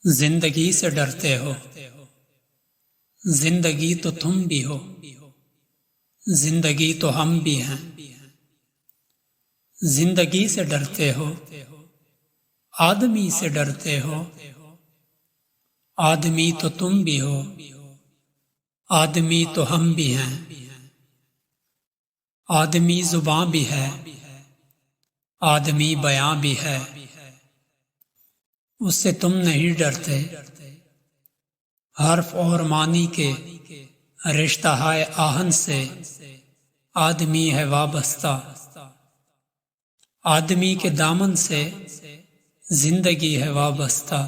زندگی سے ڈرتے ہو، زندگی تو تم بھی ہو، زندگی تو ہم بھی ہیں۔ زندگی سے ڈرتے ہو، آدمی سے ڈرتے ہو، آدمی تو تم بھی ہو، آدمی تو ہم بھی ہیں۔ آدمی زباں بھی ہے، آدمی بیاں بھی ہے، اس سے تم نہیں ڈرتے۔ حرف اور معنی کے رشتہ آہن سے آدمی ہے وابستہ، آدمی کے دامن سے زندگی ہے وابستہ،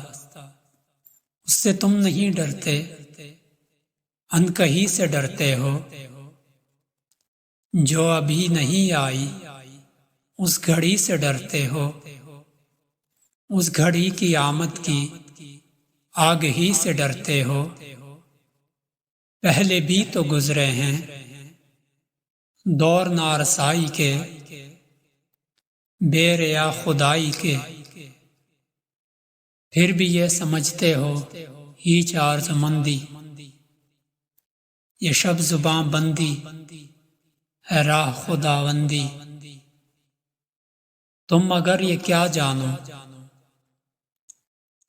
اس سے تم نہیں ڈرتے۔ انکہی سے ڈرتے ہو، جو ابھی نہیں آئی اس گھڑی سے ڈرتے ہو، اس گھڑی کی آمد کی آگہی سے ڈرتے ہو۔ پہلے بھی تو گزرے ہیں دور نارسائی کے، بے ریا خدائی کے، پھر بھی یہ سمجھتے ہو ہیچ آرزومندی، یہ شب زباں بندی ہے راہ خداوندی۔ تم اگر یہ کیا جانو،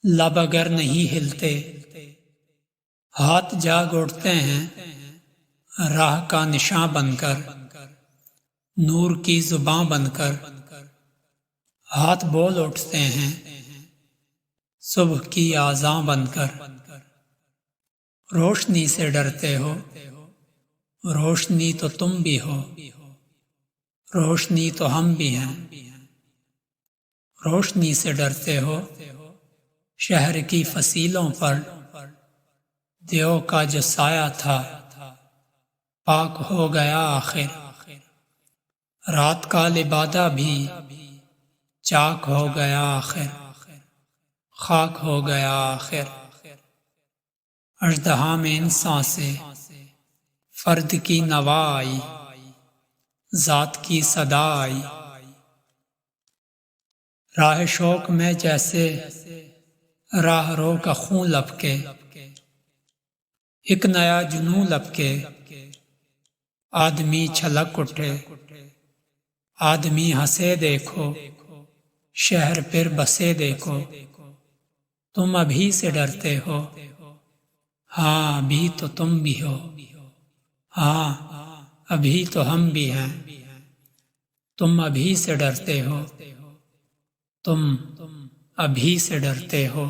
لب اگر نہیں ہلتے، ہاتھ جاگ اٹھتے ہیں راہ کا نشاں بن کر، نور کی زباں بن کر، ہاتھ بول اٹھتے ہیں صبح کی آذاں بن کر۔ روشنی سے ڈرتے ہو، روشنی تو تم بھی ہو، روشنی تو ہم بھی ہیں۔ روشنی سے ڈرتے ہو، شہر کی فصیلوں پر دیو کا جو سایہ تھا پاک ہو گیا آخر، رات کا لبادہ بھی چاک ہو گیا آخر، خاک ہو گیا آخر۔ اژدہا میں انسان سے فرد کی نوا آئی، ذات کی صدا آئی۔ راہ شوق میں جیسے راہ رو کا خون لپکے، ایک نیا جنوں لپکے، آدمی چھلک اٹھے، آدمی ہنسے دیکھو، شہر پھر بسے دیکھو۔ تم ابھی سے ڈرتے ہو، ہاں ابھی تو تم بھی ہو، ہاں ابھی تو ہم بھی ہیں۔ تم ابھی سے ڈرتے ہو، تم ابھی سے ڈرتے ہو۔